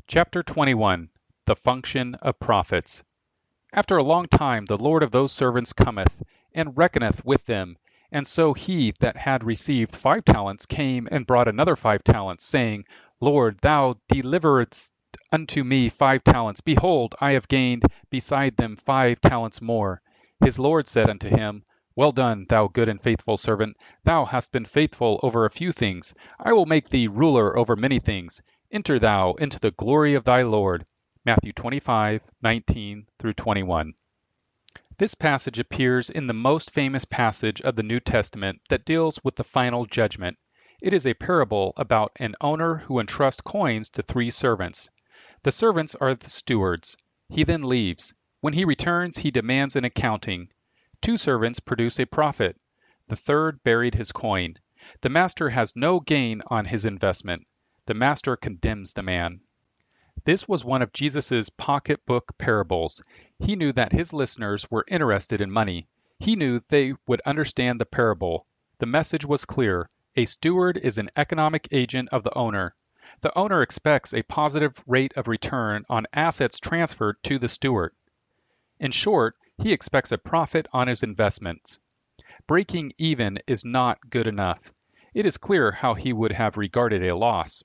Chapter 21. The Function of Prophets. After a long time the Lord of those servants cometh, and reckoneth with them. And so he that had received 5 talents came and brought another 5 talents, saying, Lord, thou deliveredst unto me 5 talents. Behold, I have gained beside them 5 talents more. His Lord said unto him, Well done, thou good and faithful servant. Thou hast been faithful over a few things. I will make thee ruler over many things. Enter thou into the glory of thy Lord. Matthew 25:19 through 21. This passage appears in the most famous passage of the New Testament that deals with the final judgment. It is a parable about an owner who entrusts coins to 3 servants. The servants are the stewards. He then leaves. When he returns, he demands an accounting. 2 servants produce a profit. The third buried his coin. The master has no gain on his investment. The master condemns the man. This was one of Jesus' pocketbook parables. He knew that his listeners were interested in money. He knew they would understand the parable. The message was clear. A steward is an economic agent of the owner. The owner expects a positive rate of return on assets transferred to the steward. In short, he expects a profit on his investments. Breaking even is not good enough. It is clear how he would have regarded a loss.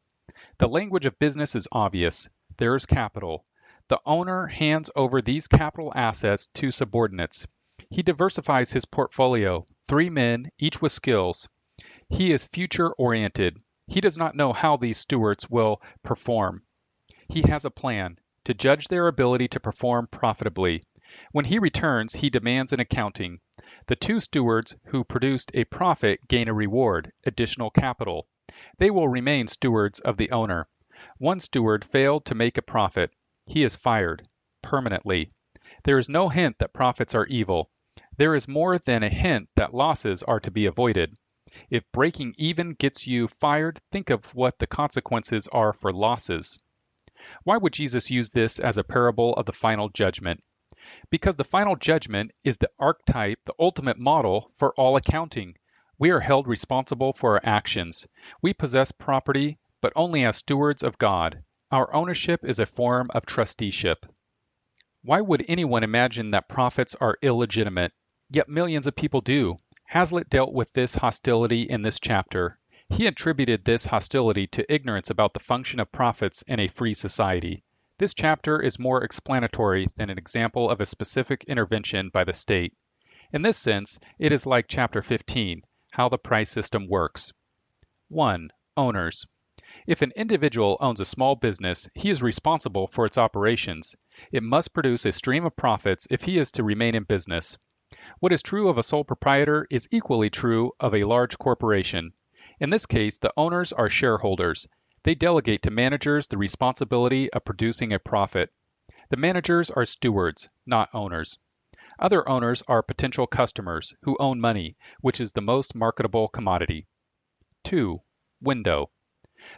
The language of business is obvious. There is capital. The owner hands over these capital assets to subordinates. He diversifies his portfolio, 3 men, each with skills. He is future-oriented. He does not know how these stewards will perform. He has a plan to judge their ability to perform profitably. When he returns, he demands an accounting. The 2 stewards who produced a profit gain a reward, additional capital. They will remain stewards of the owner. One steward failed to make a profit. He is fired permanently. There is no hint that profits are evil. There is more than a hint that losses are to be avoided. If breaking even gets you fired, think of what the consequences are for losses. Why would Jesus use this as a parable of the final judgment? Because the final judgment is the archetype, the ultimate model for all accounting. We are held responsible for our actions. We possess property, but only as stewards of God. Our ownership is a form of trusteeship. Why would anyone imagine that profits are illegitimate? Yet millions of people do. Hazlitt dealt with this hostility in this chapter. He attributed this hostility to ignorance about the function of profits in a free society. This chapter is more explanatory than an example of a specific intervention by the state. In this sense, it is like chapter 15, how the price system works. 1. Owners. If an individual owns a small business, he is responsible for its operations. It must produce a stream of profits if he is to remain in business. What is true of a sole proprietor is equally true of a large corporation. In this case, the owners are shareholders. They delegate to managers the responsibility of producing a profit. The managers are stewards, not owners. Other owners are potential customers who own money, which is the most marketable commodity. 2. Window.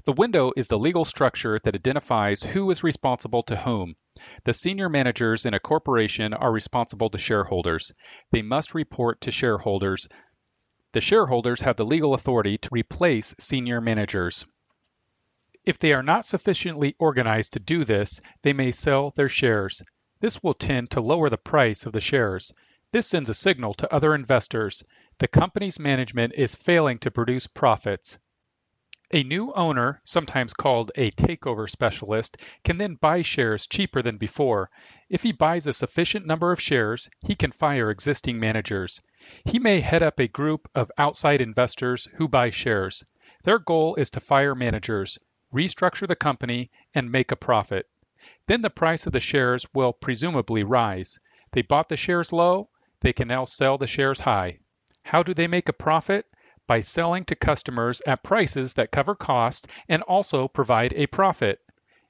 The window is the legal structure that identifies who is responsible to whom. The senior managers in a corporation are responsible to shareholders. They must report to shareholders. The shareholders have the legal authority to replace senior managers. If they are not sufficiently organized to do this, they may sell their shares. This will tend to lower the price of the shares. This sends a signal to other investors. The company's management is failing to produce profits. A new owner, sometimes called a takeover specialist, can then buy shares cheaper than before. If he buys a sufficient number of shares, he can fire existing managers. He may head up a group of outside investors who buy shares. Their goal is to fire managers, restructure the company, and make a profit. Then the price of the shares will presumably rise. They bought the shares low, they can now sell the shares high. How do they make a profit? By selling to customers at prices that cover costs and also provide a profit.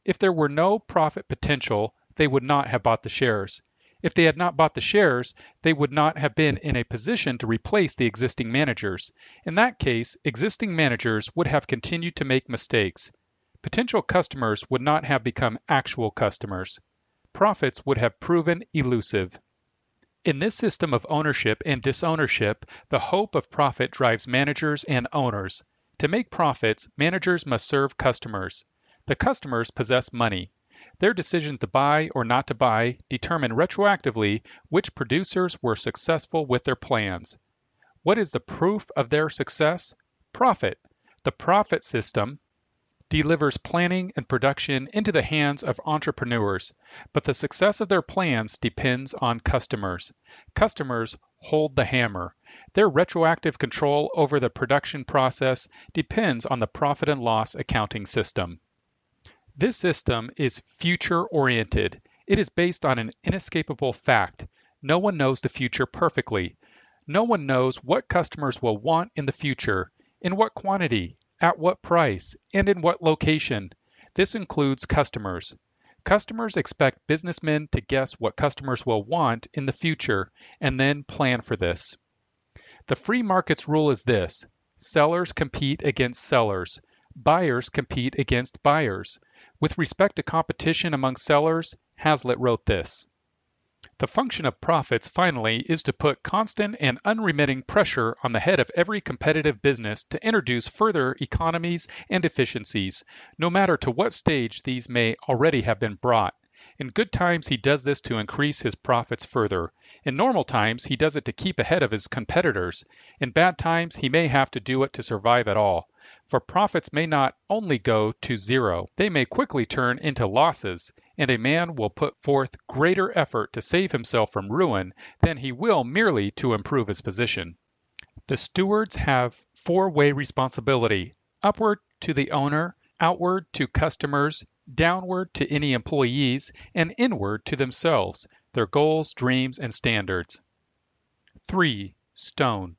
If there were no profit potential, they would not have bought the shares. If they had not bought the shares, they would not have been in a position to replace the existing managers. In that case, existing managers would have continued to make mistakes. Potential customers would not have become actual customers. Profits would have proven elusive. In this system of ownership and disownership, the hope of profit drives managers and owners. To make profits, managers must serve customers. The customers possess money. Their decisions to buy or not to buy determine retroactively which producers were successful with their plans. What is the proof of their success? Profit. The profit system delivers planning and production into the hands of entrepreneurs, but the success of their plans depends on customers. Customers hold the hammer. Their retroactive control over the production process depends on the profit and loss accounting system. This system is future-oriented. It is based on an inescapable fact. No one knows the future perfectly. No one knows what customers will want in the future, in what quantity, at what price, and in what location. This includes customers. Customers expect businessmen to guess what customers will want in the future and then plan for this. The free market's rule is this: sellers compete against sellers. Buyers compete against buyers. With respect to competition among sellers, Hazlitt wrote this: the function of profits, finally, is to put constant and unremitting pressure on the head of every competitive business to introduce further economies and efficiencies, no matter to what stage these may already have been brought. In good times, he does this to increase his profits further. In normal times, he does it to keep ahead of his competitors. In bad times, he may have to do it to survive at all. For profits may not only go to zero, they may quickly turn into losses, and a man will put forth greater effort to save himself from ruin than he will merely to improve his position. The stewards have four-way responsibility: upward to the owner, outward to customers, downward to any employees, and inward to themselves, their goals, dreams, and standards. 3. Stone.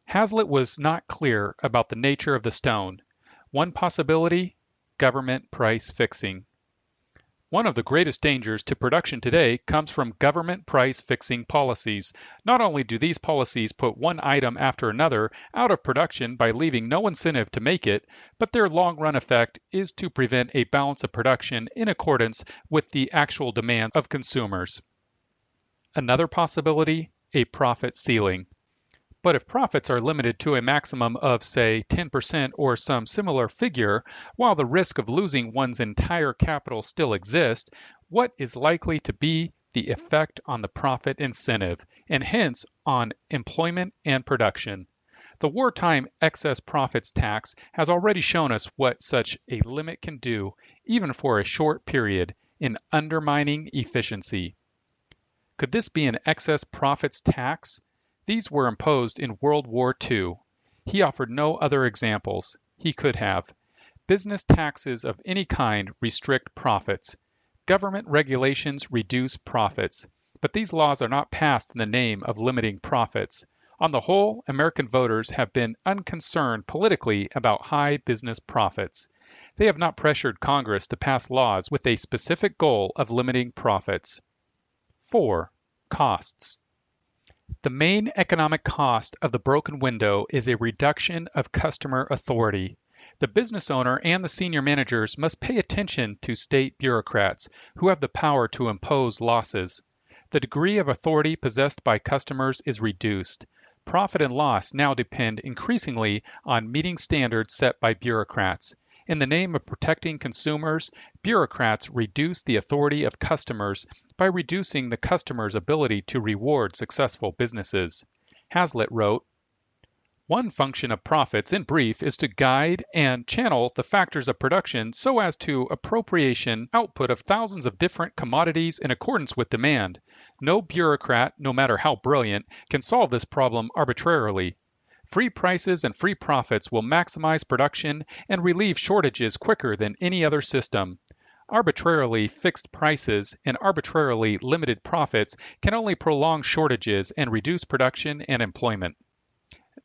Hazlitt was not clear about the nature of the stone. One possibility: government price fixing. One of the greatest dangers to production today comes from government price fixing policies. Not only do these policies put one item after another out of production by leaving no incentive to make it, but their long-run effect is to prevent a balance of production in accordance with the actual demand of consumers. Another possibility: a profit ceiling. But if profits are limited to a maximum of, say, 10% or some similar figure, while the risk of losing one's entire capital still exists, what is likely to be the effect on the profit incentive, and hence on employment and production? The wartime excess profits tax has already shown us what such a limit can do, even for a short period, in undermining efficiency. Could this be an excess profits tax? These were imposed in World War II. He offered no other examples. He could have. Business taxes of any kind restrict profits. Government regulations reduce profits. But these laws are not passed in the name of limiting profits. On the whole, American voters have been unconcerned politically about high business profits. They have not pressured Congress to pass laws with a specific goal of limiting profits. 4. Costs. The main economic cost of the broken window is a reduction of customer authority. The business owner and the senior managers must pay attention to state bureaucrats who have the power to impose losses. The degree of authority possessed by customers is reduced. Profit and loss now depend increasingly on meeting standards set by bureaucrats. In the name of protecting consumers, bureaucrats reduce the authority of customers by reducing the customer's ability to reward successful businesses. Hazlitt wrote, one function of profits, in brief, is to guide and channel the factors of production so as to appropriation output of thousands of different commodities in accordance with demand. No bureaucrat, no matter how brilliant, can solve this problem arbitrarily. Free prices and free profits will maximize production and relieve shortages quicker than any other system. Arbitrarily fixed prices and arbitrarily limited profits can only prolong shortages and reduce production and employment.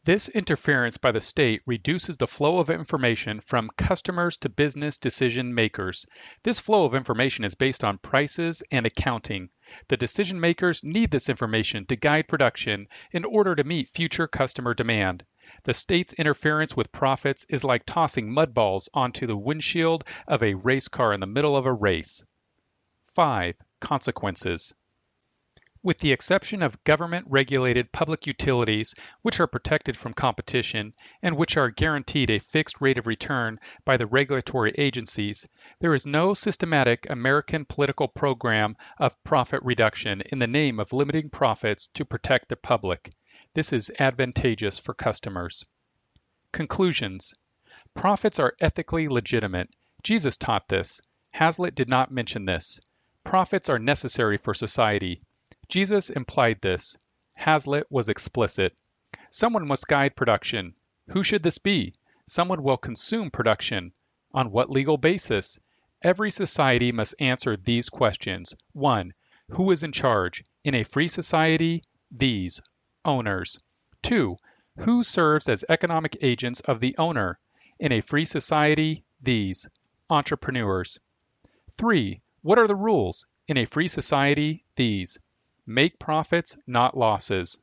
This interference by the state reduces the flow of information from customers to business decision makers. This flow of information is based on prices and accounting. The decision makers need this information to guide production in order to meet future customer demand. The state's interference with profits is like tossing mud balls onto the windshield of a race car in the middle of a race. 5. Consequences. With the exception of government-regulated public utilities, which are protected from competition and which are guaranteed a fixed rate of return by the regulatory agencies, there is no systematic American political program of profit reduction in the name of limiting profits to protect the public. This is advantageous for customers. Conclusions. Profits are ethically legitimate. Jesus taught this. Hazlitt did not mention this. Profits are necessary for society. Jesus implied this. Hazlitt was explicit. Someone must guide production. Who should this be? Someone will consume production. On what legal basis? Every society must answer these questions. 1. Who is in charge? In a free society, these, owners. 2. Who serves as economic agents of the owner? In a free society, these, entrepreneurs. 3. What are the rules? In a free society, these, make profits, not losses.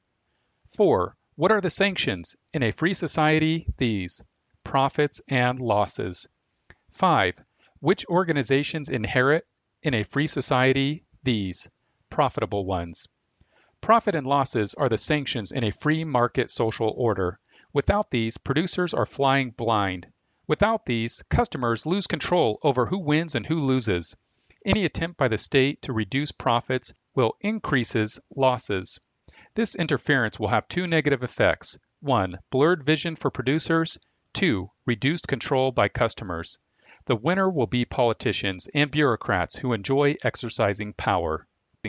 4. What are the sanctions? In a free society, these, profits and losses. 5. Which organizations inherit? In a free society, these, profitable ones. Profit and losses are the sanctions in a free market social order. Without these, producers are flying blind. Without these, customers lose control over who wins and who loses. Any attempt by the state to reduce profits will increase losses. This interference will have two negative effects. 1. Blurred vision for producers. 2. Reduced control by customers. The winner will be politicians and bureaucrats who enjoy exercising power.